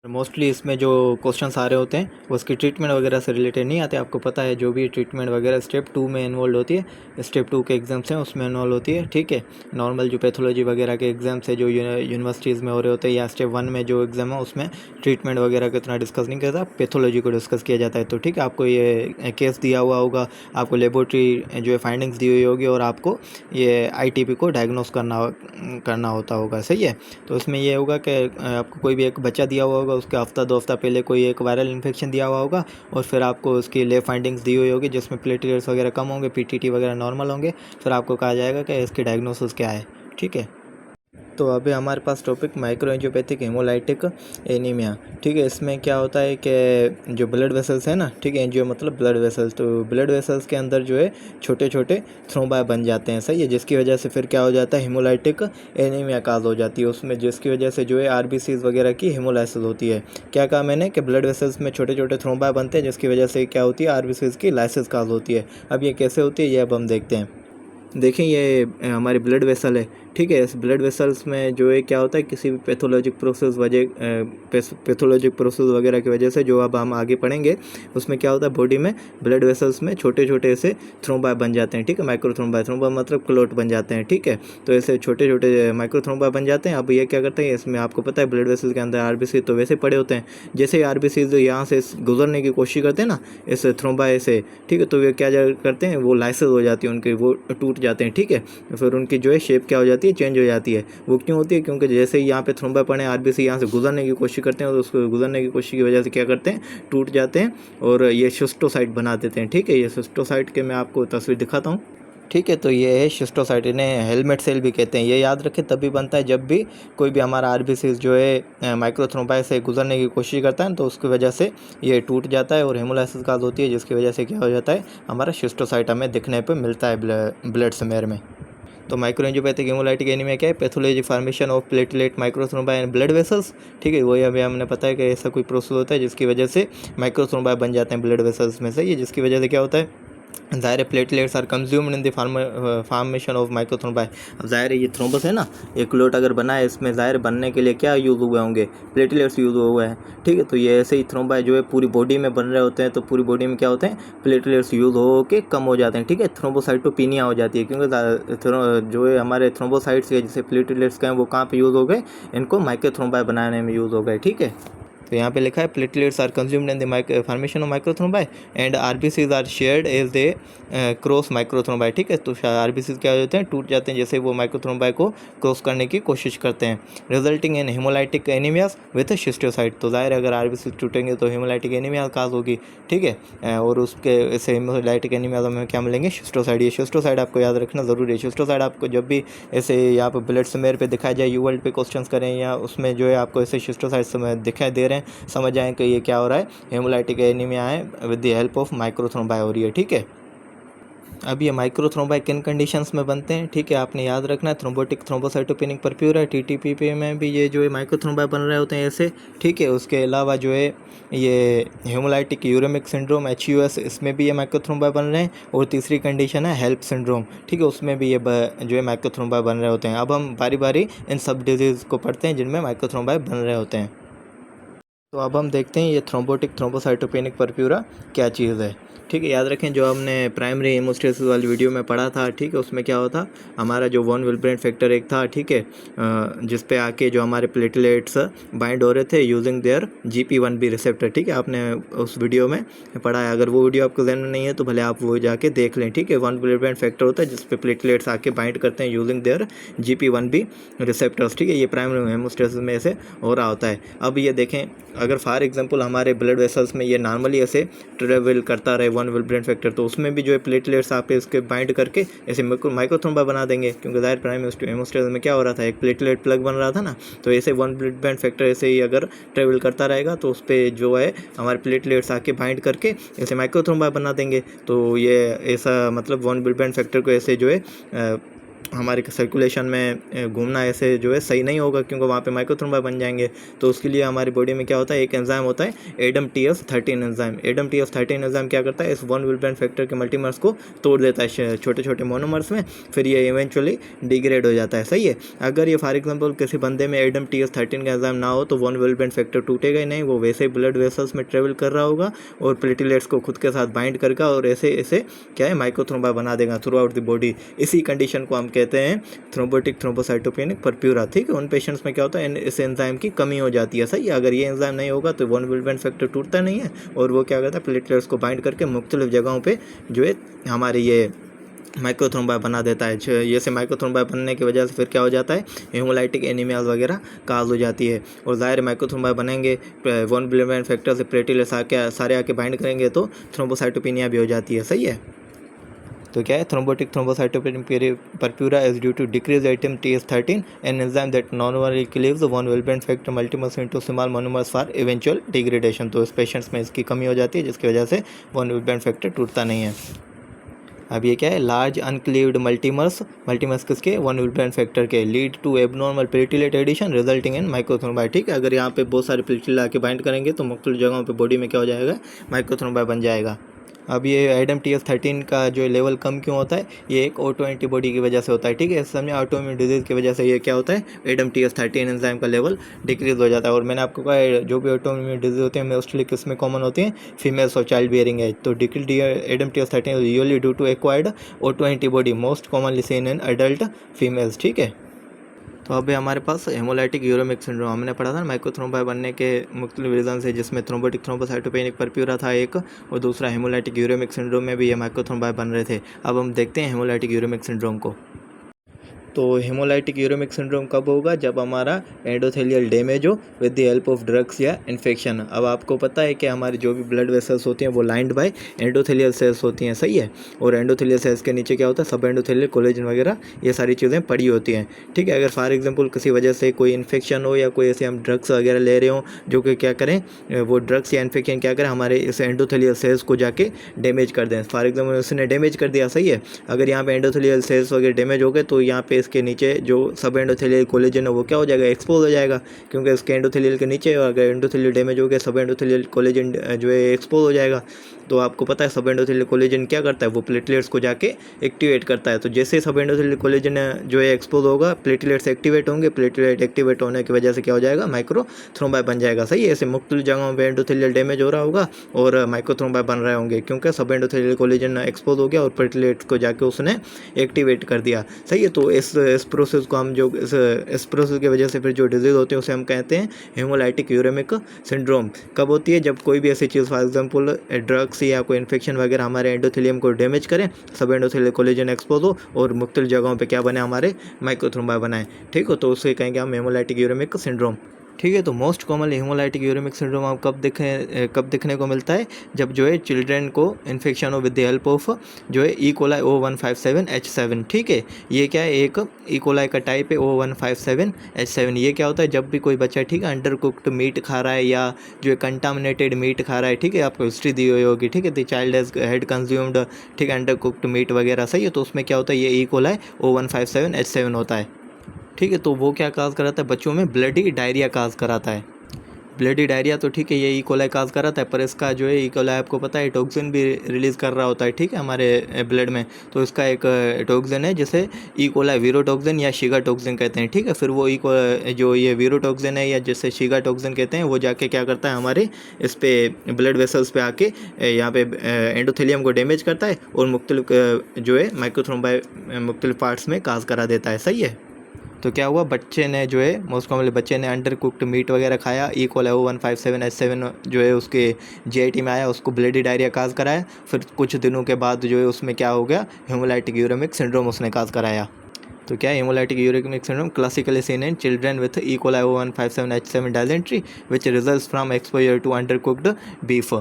Mostly इसमें जो questions आ रहे होते हैं वो उसकी ट्रीटमेंट वगैरह से रिलेटेड नहीं आते। आपको पता है जो भी ट्रीटमेंट वगैरह स्टेप 2 में इन्वॉल्व होती है, स्टेप 2 के एग्ज़ाम्स हैं उसमें इन्वॉल्व होती है, ठीक है। नॉर्मल जो पैथोलॉजी वगैरह के एग्ज़ाम्स है जो यूनिवर्सिटीज़ में हो रहे होते हैं, या स्टेप 1 में जो एग्ज़ाम है उसमें ट्रीटमेंट वगैरह का इतना डिस्कस नहीं करता, पैथोलॉजी को डिस्कस किया जाता है। तो ठीक है, आपको ये केस दिया हुआ होगा, आपको लेबोरेटरी जो है फाइंडिंग्स दी हुई होगी और आपको ये आईटीपी को डायग्नोस करना होता होगा, सही है। तो उसमें ये होगा कि आपको कोई भी एक बच्चा दिया हुआ होगा, उसके हफ्ता 2 हफ्ता पहले कोई एक वायरल इन्फेक्शन दिया हुआ होगा और फिर आपको उसकी लैब फाइंडिंग्स दी हुई होगी जिसमें प्लेटलेट्स वगैरह कम होंगे, पीटीटी वगैरह नॉर्मल होंगे। फिर आपको कहा जाएगा कि इसकी डायग्नोसिस क्या है, ठीक है। तो अभी हमारे पास topic micro angiopathic haemolytic anaemia, ठीक है। इसमें क्या होता है कि जो ब्लड वेसल्स है ना, ठीक है, एंजियो मतलब ब्लड वेसल्स, तो ब्लड वेसल्स के अंदर जो है छोटे छोटे थ्रोम्बा बन जाते हैं, सही है, जिसकी वजह से फिर क्या हो जाता है, हेमोलाइटिक एनीमिया काज हो जाती है उसमें, जिसकी वजह से जो है आरबीसीज वगैरह की हेमोलाइसिस होती है। क्या कहा मैंने कि ब्लड वेसल्स में छोटे छोटे थ्रोम्बा बनते हैं जिसकी वजह से क्या होती है, आरबीसीज की लाइसिस काज होती है। अब ये कैसे होती है ये अब हम देखते हैं। देखें, ये हमारी ब्लड वेसल है, ठीक है। इस ब्लड वेसल्स में जो है क्या होता है, किसी भी पैथोलॉजिक प्रोसेस वगैरह की वजह से, जो अब हम आगे पढ़ेंगे उसमें क्या होता है, बॉडी में ब्लड वेसल्स में छोटे छोटे ऐसे थ्रोम्बा बन जाते हैं, ठीक है। माइक्रो थ्रोम्बा मतलब क्लोट बन जाते हैं, ठीक है। तो ऐसे छोटे छोटे माइक्रो थ्रोम्बा बन जाते हैं। अब ये क्या करते हैं, इसमें आपको पता है ब्लड वेसल के अंदर आरबीसी तो वैसे पड़े होते हैं, जैसे ही आरबीसी यहाँ से गुजरने की कोशिश करते हैं ना इस थ्रोम्बा से, ठीक है, तो वे क्या करते हैं, वो लाइसिस हो जाती है उनकी, वो टूट जाते हैं, ठीक है। फिर उनकी जो है शेप क्या हो जाती है, चेंज हो जाती है। वो क्यों होती है, क्योंकि जैसे ही यहाँ पे थ्रोम्बा पड़े आरबीसी यहाँ से गुजरने की कोशिश करते हैं, तो उसको गुजरने की कोशिश की वजह से क्या करते हैं, टूट जाते हैं और ये शिस्टोसाइट बना देते हैं, ठीक है। ये शिस्टोसाइट के मैं आपको तस्वीर दिखाता हूँ, ठीक है। तो ये है शिस्टोसाइट, इन्हें हेलमेट सेल भी कहते हैं। ये याद रखें तभी बनता है जब भी कोई भी हमारा आरबीसी जो है माइक्रोथ्रोम्बाई से गुजरने की कोशिश करता है, तो उसकी वजह से ये टूट जाता है और हेमोलाइसिस काज होती है, जिसकी वजह से क्या हो जाता है, हमारा शिस्टोसाइट हमें दिखने पर मिलता है ब्लड स्मेयर में। तो माइक्रो एंजियोपैथिक हेमोलाइटिक एनीमिया क्या है, pathology formation of platelet microthrombi and blood vessels, ठीक है। वही अभी हमने पता है कि ऐसा कोई प्रोसेस होता है जिसकी वजह से माइक्रोथ्रोम्बा बन जाते हैं ब्लड वेसल्स में से, ये जिसकी वजह से क्या होता है, ज़ाहिर platelets are consumed in the formation of microthrombi. अब ज़ाहिर ये थ्रोम्बस है ना, एक क्लोट अगर बना है इसमें, ज़ाहिर बनने के लिए क्या यूज़ हुए होंगे, प्लेटलेट्स यूज़ हुए हैं, ठीक है। तो ये ऐसे ही थ्रोम्बाई जो है पूरी बॉडी में बन रहे होते हैं, तो पूरी बॉडी में क्या होते हैं, प्लेटलेट्स यूज़ हो के कम हो जाते हैं, ठीक है। थ्रोम्बोसाइटोपिनिया हो जाती है, क्योंकि जो है हमारे थ्रोम्बोसाइट्स के जैसे प्लेटलेट्स का है वो कहाँ पर यूज़ हो गए, इनको माइक्रोथ्रोम्बाई बनाने में यूज़ हो गए, ठीक है। तो यहाँ पे लिखा है platelets are consumed in the formation of microthrombi and RBCs are sheared as they cross microthrombi, ठीक है। तो आरबीसीज क्या हो जाते हैं, टूट जाते हैं जैसे वो माइक्रोथ्रोम्बाई को क्रॉस करने की कोशिश करते हैं, रिजल्टिंग इन हेमोलाइटिक एनीमियास विद शिस्टोसाइट। तो जाहिर अगर आरबीसी टूटेंगे तो हेमोलाइटिक एनीमिया काज होगी, ठीक है। और उसके ऐसे हेमोलाइटिक एनीमिया में क्या मिलेंगे, शिस्टोसाइड। ये शिस्टोसाइड आपको याद रखना ज़रूरी है। शिस्टोसाइड आपको जब भी ऐसे यहाँ पर ब्लड स्मेयर पे दिखाया जाए, यू वर्ल्ड पे क्वेश्चंस करें या उसमें जो है आपको ऐसे शिस्टोसाइड दिखाई दे रहे हैं, समझ आए कि ये क्या हो रहा है, हेमोलाइटिक एनीमिया है विद द हेल्प ऑफ माइक्रोथ्रोम्बाई हो रही है, ठीक है। अब ये माइक्रोथ्रोम्बाई किन कंडीशंस में बनते हैं, ठीक है, आपने याद रखना है। थ्रोम्बोटिक थ्रोम्बोसाइटोपेनिक परप्यूरा, टीटीपीपी में भी ये जो है माइक्रोथ्रोम्बाई बन रहे होते हैं ऐसे, ठीक है। उसके अलावा जो है ये हेमोलाइटिक यूरेमिक सिंड्रोम HUS, इसमें भी ये माइक्रोथ्रोम्बाई बन रहे हैं। और तीसरी कंडीशन है हेल्प सिंड्रोम, ठीक है, उसमें भी ये जो है माइक्रोथ्रोम्बाई बन रहे होते हैं। अब हम बारी बारी इन सब डिजीज़ को पढ़ते हैं जिनमें माइक्रोथ्रोम्बाई बन रहे होते हैं। तो अब हम देखते हैं ये थ्रोम्बोटिक थ्रोम्बोसाइटोपेनिक परप्यूरा क्या चीज़ है, ठीक है। याद रखें जो हमने प्राइमरी हेमोस्टेसिस वाली वीडियो में पढ़ा था, ठीक है, उसमें क्या होता, हमारा जो वन विल्ब्रेंट फैक्टर एक था, ठीक है, जिस पे आके जो हमारे प्लेटलेट्स बाइंड हो रहे थे यूजिंग देयर GP1B रिसेप्टर, ठीक है, आपने उस वीडियो में पढ़ा है। अगर वो वीडियो आपको ध्यान में नहीं है तो भले आप वो जाके देख लें, ठीक है। वन विल्ब्रेंट फैक्टर होता है जिस पे प्लेटलेट्स आके बाइंड करते हैं यूजिंग देयर GP1B रिसेप्टर्स, ठीक है। ये प्राइमरी हेमोस्टेसिस में ऐसे हो रहा होता है। अब ये देखें, अगर फॉर एग्जांपल हमारे ब्लड वेसल्स में ये नॉर्मली ऐसे ट्रेवल करता रहे वन विल्ब्रेंट फैक्टर, तो उसमें भी जो है प्लेटलेट्स आप इसके बाइंड करके ऐसे माइक्रोथ्रोम्बा बना देंगे, क्योंकि जाहिर प्राइम हेमोस्टेसिस में क्या हो रहा था, एक प्लेटलेट प्लग बन रहा था ना। तो ऐसे वन विल्ब्रेंट फैक्टर ऐसे ही अगर ट्रेवल करता रहेगा तो उस पर जो है हमारे प्लेटलेट्स आके बाइंड करके ऐसे माइक्रोथ्रोम्बा बना देंगे। तो ये ऐसा मतलब वन विल्ब्रेंट फैक्टर को ऐसे जो है हमारे सर्कुलेशन में घूमना ऐसे जो है सही नहीं होगा, क्योंकि वहाँ पे माइक्रोथ्रोम्बा बन जाएंगे। तो उसके लिए हमारी बॉडी में क्या होता है, एक एंजाइम होता है ADAMTS13 एंजाइम। ADAMTS13 एंजाइम क्या करता है, इस वन विल्सन फैक्टर के मल्टीमर्स को तोड़ देता है छोटे छोटे मोनोमर्स में, फिर ये इवेंचुअली डिग्रेड हो जाता है। सही है। अगर ये फॉर एग्जाम्पल किसी बंदे में ADAMTS13 का एंजाइम ना हो तो वन विल्सन फैक्टर टूटेगा ही नहीं, वो वैसे ही ब्लड वेसल्स में ट्रेवल कर रहा होगा और प्लेटलेट्स को खुद के साथ बाइंड करके और ऐसे ऐसे क्या है माइक्रोथ्रोम्बा बना देगा थ्रू आउट द बॉडी। इसी कंडीशन को हम कहते हैं थ्रोम्बोटिक थ्रोम्बोसाइटोपेनिक परप्यूरा। ठीक है। उन पेशेंट्स में क्या होता है, इस एंजाइम की कमी हो जाती है। सही है। अगर ये एंजाइम नहीं होगा तो वन विल्सन फैक्टर टूटता नहीं है और वो क्या करता है, प्लेटलेट्स को बाइंड करके मुख्तलिफ जगहों पे जो है हमारे ये माइक्रोथ्रोम्बा बना देता है। जैसे माइक्रोथ्रोम्बा बनने की वजह से फिर क्या हो जाता है, हेमोलाइटिक एनीमियाज वगैरह काज हो जाती है। और ज़ाहिर माइक्रोथ्रोम्बा बनेंगे, वन विल्सन फैक्टर से प्लेटलेट्स सारे आके बाइंड करेंगे तो थ्रोम्बोसाइटोपेनिया भी हो जाती है। सही है। तो क्या है, thrombotic thrombocytopenic purpura is due to decrease ADAMTS13 an enzyme that normally cleaves von विल्सन factor multimers into small monomers for eventual degradation. तो इस पेशेंट्स में इसकी कमी हो जाती है जिसकी वजह से वन विल्सन फैक्टर टूटता नहीं है। अब ये क्या है, लार्ज अनक्लीव्ड मल्टीमर्स किसके, वन विल्सन फैक्टर के, lead to abnormal platelet adhesion resulting in microthrombi. ठीक है। अगर यहाँ पे बहुत सारे प्लेटलेट आके बाइंड करेंगे तो मुख्तलिफ जगहों पे बॉडी में क्या हो जाएगा, माइक्रोथ्रोम्बा बन जाएगा। अब ये ADAMTS13 का जो लेवल कम क्यों होता है, ये एक ऑटो एंटीबॉडी की वजह से होता है। ठीक है। समझे, ऑटोइम्यून डिजीज़ की वजह से ये क्या होता है, ADAMTS13 एंजाइम का लेवल डिक्रीज हो जाता है। और मैंने आपको कहा है जो भी ऑटोइम्यून डिजीज़ होते हैं मोस्टली किस में कॉमन होती हैं, फीमेल्स और चाइल्ड बियरिंग एज। तो decrease ADAMTS13 usually due to acquired autoantibody most commonly seen in adult females. ठीक है। तो अभी हमारे पास हेमोलाइटिक यूरेमिक सिंड्रोम हमने पढ़ा था, माइक्रोथ्रोम्बा बनने के मुख्तलिफ रीजन है, जिसमें थ्रोम्बोटिक थ्रोम्बोसाइटोपेनिक परप्यूरा था एक, और दूसरा हेमोलाइटिक यूरेमिक सिंड्रोम में भी ये माइक्रोथ्रोम्बा बन रहे थे। अब हम देखते हैं हेमोलाइटिक यूरेमिक सिंड्रोम को। तो हेमोलाइटिक यूरेमिक सिंड्रोम कब होगा, जब हमारा एंडोथेलियल डैमेज हो with the help of drugs या इन्फेक्शन। अब आपको पता है कि हमारी जो भी ब्लड वेसल्स होती हैं वो लाइंड बाय एंडोथेलियल सेल्स होती हैं। सही है। और एंडोथेलियल सेल्स के नीचे क्या होता है, सब एंडोथेलियल कोलेजन वगैरह ये सारी चीज़ें पड़ी होती हैं। ठीक है। अगर फॉर एग्जाम्पल किसी वजह से कोई इन्फेक्शन हो या कोई ऐसे हम ड्रग्स वगैरह ले रहे हो जो कि क्या करें, वो ड्रग्स या इन्फेक्शन क्या करें, हमारे इस एंडोथेलियल सेल्स को जाके डैमेज कर दें। फॉर एग्जाम्पल उसने डैमेज कर दिया। सही है। अगर यहाँ पे एंडोथेलियल सेल्स वगैरह डैमेज हो गए तो यहाँ पे इसके नीचे जो सब एंडोथेलियल कोलेजन है वो क्या हो जाएगा, एक्सपोज हो जाएगा, क्योंकि इसके एंडोथेलियल के नीचे अगर एंडोथेलियल डैमेज हो गया सब एंडोथेलियल कोलेजन जो है एक्सपोज हो जाएगा। तो आपको पता है सब एंडोथेलियल कोलेजन क्या करता है, वो प्लेटलेट्स को जाके एक्टिवेट करता है। तो जैसे सब एंडोथेलियल कोलेजन जो है एक्सपोज होगा, प्लेटलेट्स एक्टिवेट होंगे, प्लेटलेट एक्टिवेट होने की वजह से क्या हो जाएगा, माइक्रोथ्रोम्बा बन जाएगा। सही है। ऐसे मुख्तलिफ जगहों पर एंडोथेलियल डैमेज हो रहा होगा और माइक्रोथ्रोम्बा बन रहे होंगे, क्योंकि सब एंडोथेलियल कोलेजन एक्सपोज हो गया और प्लेटलेट्स को जाके उसने एक्टिवेट कर दिया। सही है। तो इस प्रोसेस को हम जो इस प्रोसेस की वजह से फिर जो डिजीज़ होती है उसे हम कहते हैं हेमोलाइटिक यूरेमिक सिंड्रोम। कब होती है, जब कोई भी ऐसी चीज़ फॉर एग्जांपल ड्रग्स या कोई इन्फेक्शन वगैरह हमारे एंडोथेलियम को डैमेज करें, सब एंडोथेलियल कोलेजन एक्सपोज हो और मुख्तलिफ जगहों पे क्या बने, हमारे माइक्रोथ्रोम्बा बनाए। ठीक हो। तो उसे कहेंगे हम हेमोलाइटिक यूरेमिक सिंड्रोम। ठीक है। तो most commonly haemolytic uraemic syndrome आप कब देखने को मिलता है, जब जो है चिल्ड्रेन को इन्फेक्शन हो विद द हेल्प ऑफ जो है ई कोलाई O157H7। ठीक है। ये क्या है, एक ई कोलाई का टाइप है O157H7। ये क्या होता है, जब भी कोई बच्चा ठीक है अंडर कुक्ड मीट खा रहा है या जो है कंटामिनेटेड मीट खा रहा है, ठीक है, आपको हिस्ट्री दी हुई होगी, ठीक है, द चाइल्ड हैड कंज्यूम्ड ठीक है अंडर कुक्ड मीट वगैरह। सही है। तो उसमें क्या होता है, ये ई कोलाई O157H7 होता है। ठीक है। तो वो क्या काज कराता है, बच्चों में ब्लडी डायरिया काज कराता है। ब्लडी डायरिया तो ठीक है ये ई कोलाई काज कराता है, पर इसका जो है ई कोलाई आपको पता है टॉक्सिन भी रिलीज़ कर रहा होता है। ठीक है। हमारे ब्लड में तो इसका एक टॉक्सिन है जिसे ई कोलाई वीरोटॉक्सिन या शिगा टॉक्सिन कहते हैं। ठीक है। फिर वो जो ये वीरोटॉक्सिन है या जिसे शिगा टॉक्सिन कहते हैं, वो जाके क्या करता है, हमारे इस पे ब्लड वेसल्स पे आके यहाँ पे एंडोथेलियम को डैमेज करता है और मुख्तलिफ जो है माइक्रोथ्रोम्बा मुख्तलिफ पार्ट्स में काज करा देता है। सही है। तो क्या हुआ, बच्चे ने जो है मोस्ट कॉमनली बच्चे ने अंडर कुक्ड मीट वगैरह खाया, ई कोलाई O157H7 जो है उसके GIT में आया, उसको ब्लडी डायरिया काज कराया। फिर कुछ दिनों के बाद जो है उसमें क्या हो गया, हेमोलाइटिक यूरेमिक सिंड्रोम उसने काज कराया। तो क्या haemolytic uraemic syndrome classically seen in children with E coli O157H7 dysentery which results from exposure to undercooked beef.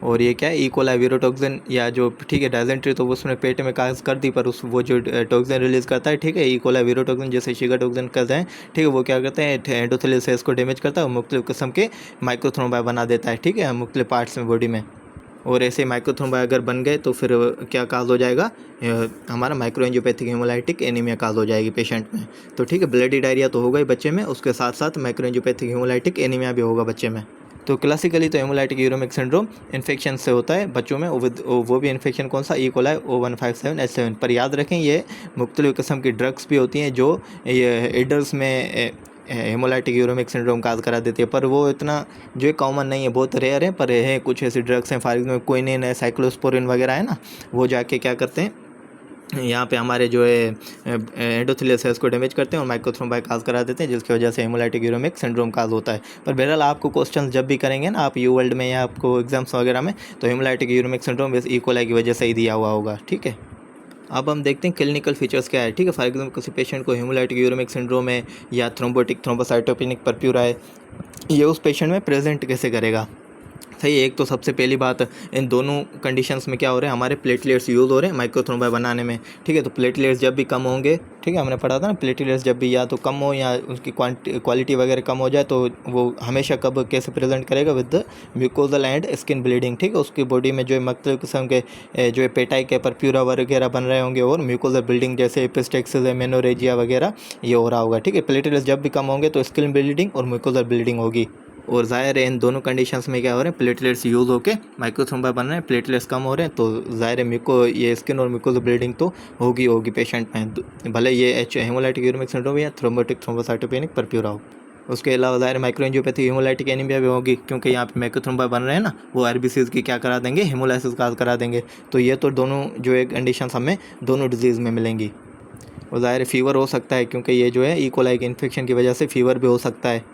और ये क्या है, ई कोलाई वीरोटॉक्सिन या जो ठीक है डायजेंट्री, तो उसने पेट में काज कर दी, पर उस वो जो टॉक्सिन रिलीज़ करता है, ठीक है, ई कोलाई वीरोटॉक्सिन जैसे शिगा टॉक्सिन कहते हैं, ठीक है, वो क्या करते हैं एंडोथेलियल सेल्स को डैमेज करता है और मुख्तलिफ किस्म के माइक्रोथ्रोम्बा बना देता है। ठीक है। मुख्तलिफ पार्ट्स में बॉडी में। और ऐसे माइक्रोथ्रोम्बा अगर बन गए तो फिर क्या काज हो जाएगा, हमारा माइक्रोएंजियोपैथिक हेमोलाइटिक एनीमिया काज हो जाएगी पेशेंट में। तो ठीक है, ब्लडी डायरिया तो होगा ही बच्चे में, उसके साथ साथ माइक्रोएंजियोपैथिक हेमोलाइटिक एनीमिया भी होगा बच्चे में। तो क्लासिकली तो हेमोलाइटिक यूरेमिक सिंड्रोम इन्फेक्शन से होता है बच्चों में, वो भी इन्फेक्शन कौन सा, ई कोलाई O157H7। पर याद रखें ये मुख्तलिफ किस्म की ड्रग्स भी होती हैं जो ये एडल्ट में हेमोलाइटिक यूरेमिक सिंड्रोम काज करा देती है, पर वो इतना जो है कॉमन नहीं है, बहुत रेयर है। पर है कुछ ऐसी ड्रग्स हैं, फॉर एग्जाम्पल क्विनिन है, साइक्लोस्पोरिन वगैरह है ना, वो जाके क्या करते हैं यहाँ पे हमारे जो है एंडोथेलियल सेल्स को डैमेज करते हैं और माइक्रोथ्रोम्बाई काज करा देते हैं, जिसकी वजह से हेमोलाइटिक यूरेमिक सिंड्रोम काज होता है। पर बहरहाल आपको क्वेश्चन जब भी करेंगे ना आप यू वर्ल्ड में या आपको एग्जाम्स वगैरह में, तो हेमोलाइटिक यूरेमिक सिंड्रोम बस ई कोलाई की वजह से ही दिया हुआ होगा। ठीक है, अब हम देखते हैं क्लिनिकल फीचर्स क्या है। ठीक है, फॉर एग्जाम्पल किसी पेशेंट को हेमोलाइटिक यूरेमिक सिंड्रोम है या थ्रोम्बोटिक थ्रोम्बोसाइटोपेनिक परप्यूरा है, ये उस पेशेंट में प्रेजेंट कैसे करेगा। सही, एक तो सबसे पहली बात, इन दोनों कंडीशंस में क्या हो रहा है, हमारे प्लेटलेट्स यूज़ हो रहे हैं माइक्रोथ्रोम्बाई बनाने में। ठीक है, तो प्लेटलेट्स जब भी कम होंगे, ठीक है, हमने पढ़ा था ना, प्लेटलेट्स जब भी या तो कम हो या उसकी क्वालिटी वगैरह कम हो जाए, तो वो हमेशा कब कैसे प्रेजेंट करेगा, with mucosal and skin bleeding. ठीक है, उसकी बॉडी में जो है मुख्तलिफ किस्म के जो है पेटाई के परप्यूरा वगैरह बन रहे होंगे और म्यूकोजल ब्लीडिंग जैसे एपिस्टेक्सिस है, मेनोरेजिया वगैरह ये हो रहा होगा। ठीक है, प्लेटलेट्स जब भी कम होंगे तो स्किन ब्लीडिंग और म्यूकोजल ब्लीडिंग होगी। और ज़ाहिर है इन दोनों कंडीशंस में क्या हो रहे हैं, प्लेटलेट्स यूज़ होके माइक्रोथ्रोम्बा बन रहे हैं, प्लेटलेट्स कम हो रहे हैं, तो ज़ाहिर है ये स्किन और म्यूकोजल ब्लीडिंग तो होगी पेशेंट में, भले ये हेमोलाइटिक यूरेमिक सिंड्रोम या थ्रोम्बोटिक थ्रोम्बोसाइटोपेनिक परप्यूरा हो। उसके अलावा ज़ाहिर माइक्रोएंजियोपैथी हेमोलाइटिक एनीमिया भी होगी, क्योंकि यहाँ पे माइक्रोथ्रोम्बा बन रहे हैं ना, वो आरबीसीज की क्या करा देंगे, हेमोलाइसिस काज करा देंगे। तो ये तो दोनों जो है कंडीशंस हमें दोनों डिजीज़ में मिलेंगी। और ज़ाहिर फीवर हो सकता है, क्योंकि ये जो है ई कोलाई के इन्फेक्शन की वजह से फीवर भी हो सकता है।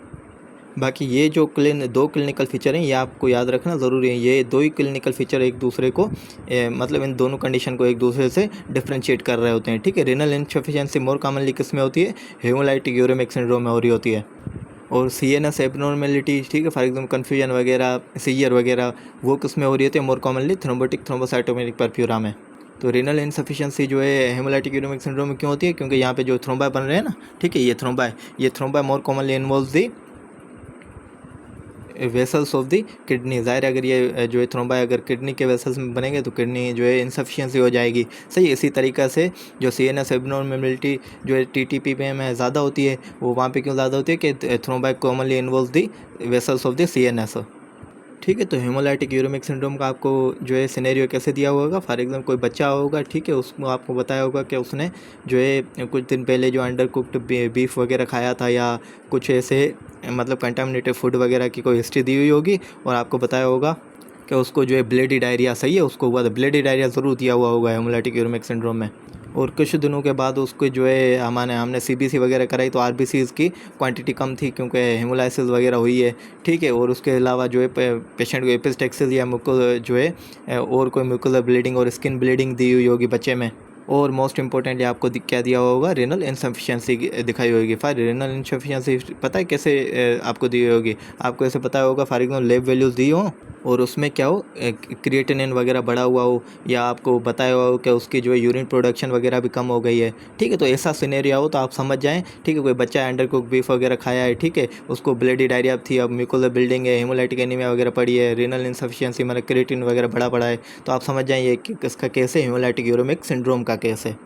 बाकी ये जो दो क्लिनिकल फीचर हैं ये आपको याद रखना ज़रूरी है। ये दो ही क्लिनिकल फीचर एक दूसरे को मतलब इन दोनों कंडीशन को एक दूसरे से डिफ्रेंशिएट कर रहे होते हैं। ठीक है, रेनल इनसफिशिएंसी मोर कॉमनली किस में होती है, हेमोलाइटिक यूरेमिक सिंड्रोम में हो रही होती है। और CNS एबनॉर्मेलिटी, ठीक है, फॉर एग्जाम्पल कन्फ्यूजन वगैरह, सीयर वगैरह, वो किस में हो रही होती है, more commonly thrombotic thrombocytopenic purpura में। तो रेनल इनसफिशिएंसी जो है हेमोलाइटिक यूरेमिक सिंड्रोम में क्यों होती है, क्योंकि यहाँ पे जो थ्रोम्बाई बन रहे हैं ना, ठीक है, ये thrombi more commonly involve the vessels of the kidney. ज़ाहिर अगर ये जो है थ्रोम्बाई अगर किडनी के वेसल्स में बनेंगे तो किडनी जो है इनसफिशिएंसी हो जाएगी। सही, इसी तरीक़े से जो CNS एबनॉर्मेलिटी जो है TTP में ज़्यादा होती है, वो वहाँ पे क्यों ज़्यादा होती है कि thrombi commonly involve the vessels of the CNS। ठीक है, तो हेमोलाइटिक यूरेमिक सिंड्रोम का आपको जो है सिनेरियो कैसे दिया हुआ होगा, फॉर एग्जाम्पल कोई बच्चा होगा, ठीक है, उसको आपको बताया होगा कि उसने जो है कुछ दिन पहले जो अंडर कुक्ड बीफ वगैरह खाया था या कुछ ऐसे मतलब कंटामिनेटेड फूड वगैरह की कोई हिस्ट्री दी हुई होगी, और आपको बताया होगा कि उसको जो है ब्लडी डायरिया, सही है, उसको हुआ था ब्लडी डायरिया ज़रूर दिया हुआ होगा हेमोलाइटिक यूरेमिक सिंड्रोम में। और कुछ दिनों के बाद उसको जो है हमने CBC वगैरह कराई तो RBCs की क्वांटिटी कम थी, क्योंकि हेमोलाइसिस वगैरह हुई है। ठीक है, और उसके अलावा जो है पेशेंट को एपिस्टेक्सिस या जो है और कोई म्यूकोजल ब्लीडिंग और स्किन ब्लीडिंग दी हुई होगी बच्चे में। और मोस्ट इंपॉर्टेंटली आपको क्या दिया हुआ होगा, रेनल इनसफिशिएंसी दिखाई होगी। फॉर रेनल इनसफिशिएंसी पता है कैसे आपको दी होगी, आपको ऐसे पता होगा, फॉर एग्जाम्पल लैब वैल्यूज़ दी हो और उसमें क्या हो क्रिएटिनिन वगैरह बढ़ा हुआ हो, या आपको बताया हुआ हो कि उसकी जो है यूरिन प्रोडक्शन वगैरह भी कम हो गई है। ठीक है, तो ऐसा सिनेरियो हो तो आप समझ जाएं, ठीक है, कोई बच्चा अंडर कुक बीफ वगैरह खाया है, ठीक है, उसको ब्लडी डायरिया थी, अब म्यूकोजल ब्लीडिंग है, हेमोलाइटिक एनीमिया वगैरह पड़ी है, रेनल इनसफिशिएंसी मतलब क्रिएटिन वगैरह बड़ा है, तो आप समझ जाएं ये किसका केस है, हेमोलाइटिक यूरेमिक सिंड्रोम का केस है।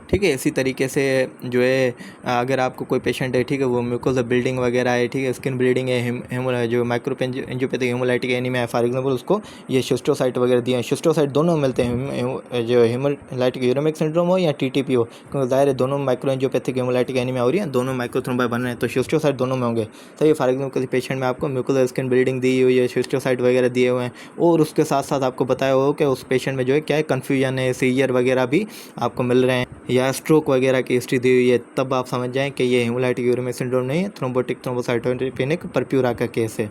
ठीक है, इसी तरीके से जो है अगर आपको कोई पेशेंट है, ठीक है, वो म्यूकोजल ब्लीडिंग वगैरह है, ठीक है, स्किन ब्लीडिंग है, जो माइक्रोएंजियोपैथिक हेमोलाइटिक एनीमिया है, फॉर एग्जांपल उसको ये शिस्टोसाइट वगैरह दिए हैं। शिस्टोसाइट दोनों मिलते हैं, जो हेमोलाइटिक यूरेमिक सिंड्रोम हो या TTP हो, क्योंकि ज़ाहिर है दोनों माइक्रोएंजियोपैथिक हेमोलाइटिक एनीमिया हो रही है, दोनों माइक्रोथ्रोम्बाई बन रहे हैं, तो शिस्टोसाइट दोनों में होंगे। सही, फॉर एग्जाम्पल किसी पेशेंट में आपको म्यूकोजल स्किन ब्लीडिंग दी हुई है, शिस्टोसाइट वगैरह दिए हुए हैं, और उसके साथ साथ आपको बताया हो कि उस पेशेंट में जो है क्या है, कन्फ्यूजन है, सीयर वगैरह भी आपको मिल रहे हैं, या स्ट्रोक वगैरह की हिस्ट्री दी हुई है, तब आप समझ जाएं कि ये हेमोलाइटिक यूरेमिक सिंड्रोम नहीं है, थ्रोम्बोटिक थ्रोम्बोसाइटोपेनिक परप्यूरा का केस है।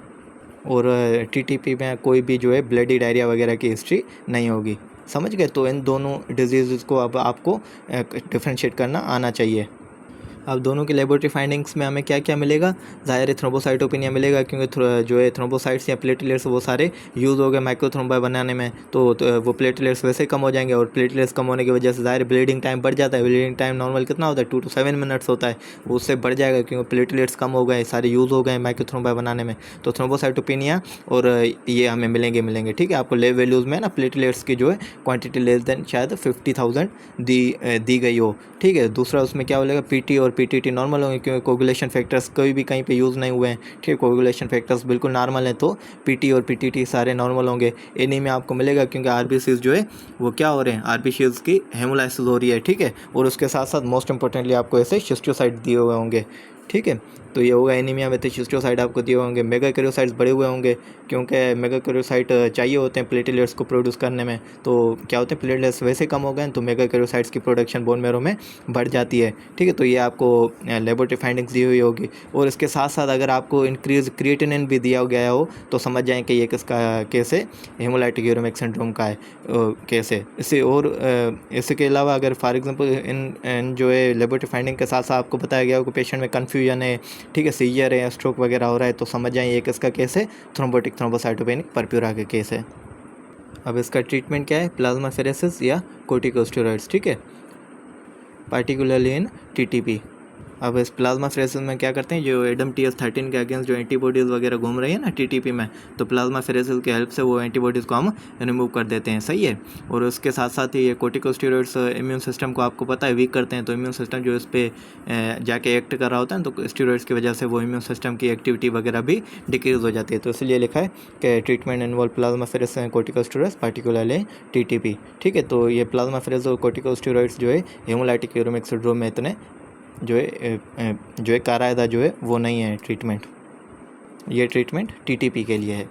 और TTP में कोई भी जो है ब्लडी डायरिया वगैरह की हिस्ट्री नहीं होगी। समझ गए, तो इन दोनों डिजीज़ को अब आपको डिफ्रेंशिएट करना आना चाहिए। अब दोनों की लेबोरेटरी फाइंडिंग्स में हमें क्या क्या मिलेगा, ज़ाहिर है थ्रोम्बोसाइटोपेनिया मिलेगा, क्योंकि जो है थ्रोम्बोसाइट्स या प्लेटलेट्स वो सारे यूज़ हो गए माइक्रोथ्रोम्बा बनाने में, तो वो प्लेटलेट्स वैसे कम हो जाएंगे, और प्लेटलेट्स कम होने की वजह से ज़ाहिर ब्लीडिंग टाइम बढ़ जाता है। ब्लीडिंग टाइम नॉर्मल कितना होता है, 2 to 7 मिनट्स होता है, वो उससे बढ़ जाएगा क्योंकि प्लेटलेट्स कम हो गए, सारे यूज़ हो गए माइक्रोथ्रोम्बा बनाने में। तो थ्रोम्बोसाइटोपेनिया और ये हमें मिलेंगे, ठीक है। आपको लेब वैल्यूज़ में ना प्लेटलेट्स की जो है क्वांटिटी लेस देन शायद 50,000 दी गई हो, ठीक है। दूसरा उसमें क्या बोलेगा, पीटी और पीटीटी नॉर्मल होंगे, क्योंकि कोगुलेशन फैक्टर्स कोई भी कहीं पे यूज़ नहीं हुए हैं, ठीक है। कोगुलेशन फैक्टर्स बिल्कुल नॉर्मल हैं, तो पीटी और पीटीटी सारे नॉर्मल होंगे। एनीमिया आपको मिलेगा क्योंकि आरबीसीज जो है वो क्या हो रहे हैं, आरबीसीज की हेमोलाइसिस हो रही है, ठीक है। और उसके साथ साथ मोस्ट इंपॉर्टेंटली आपको ऐसे शिस्टोसाइट दिए हुए होंगे, ठीक है। तो ये होगा एनीमिया में, तो शिस्टोसाइट आपको दिए होंगे। मेगाकैरियोसाइट्स बड़े हुए होंगे, क्योंकि मेगाकैरियोसाइट चाहिए होते हैं प्लेटलेट्स को प्रोड्यूस करने में। तो क्या होते हैं, प्लेटलेट्स वैसे कम हो गए तो मेगाकैरियोसाइट्स की प्रोडक्शन बोन मैरो में बढ़ जाती है, ठीक है। तो ये आपको लेबोरेटरी फाइंडिंग्स दी हुई होगी। और इसके साथ साथ अगर आपको इंक्रीज क्रिएटिनिन भी दिया गया हो तो समझ जाएं कि ये किसका केस है, हेमोलाइटिक यूरेमिक सिंड्रोम का है केस है। इसके अलावा अगर फॉर एग्जांपल इन जो है लेबोरेटरी फाइंडिंग के साथ साथ आपको बताया गया हो कि पेशेंट में कन्फ्यूजन है, ठीक है, सीजर है, स्ट्रोक वगैरह हो रहा है, तो समझ जाएं ये किसका केस है, थ्रोम्बोटिक थ्रोम्बोसाइटोपेनिक परप्यूरा का केस है। अब इसका ट्रीटमेंट क्या है, प्लाज्माफेरेसिस या कोर्टिकोस्टेरॉइड्स, ठीक है, पार्टिकुलरली इन टीटीपी। अब इस प्लाज्माफेरेसिस में क्या करते हैं, जो ADAM-TS13 के अगेंस्ट जो एंटीबॉडीज़ वगैरह घूम रही है ना टीटीपी में, तो प्लाज्माफेरेसिस की हेल्प से वो एंटीबॉडीज़ को हम रिमूव कर देते हैं, सही है। और उसके साथ साथ ही ये कोर्टिकोस्टेरॉइड्स इम्यून सिस्टम को आपको पता है वीक करते हैं, तो इम्यून सिस्टम जो इस पर जाके एक्ट कर रहा होता है, तो स्टेरॉइड्स की वजह से वो इम्यून सिस्टम की एक्टिविटी वगैरह भी डिक्रीज हो जाती है। तो इसलिए लिखा है कि treatment involve plasmapheresis and corticosteroids particularly TTP, ठीक है। तो ये प्लाज्माफेरेसिस और कोर्टिकोस्टेरॉइड्स जो है हेमोलाइटिक यूरेमिक सिंड्रोम में इतने जो है कायदा जो है वो नहीं है ट्रीटमेंट, ये ट्रीटमेंट टीटीपी के लिए है।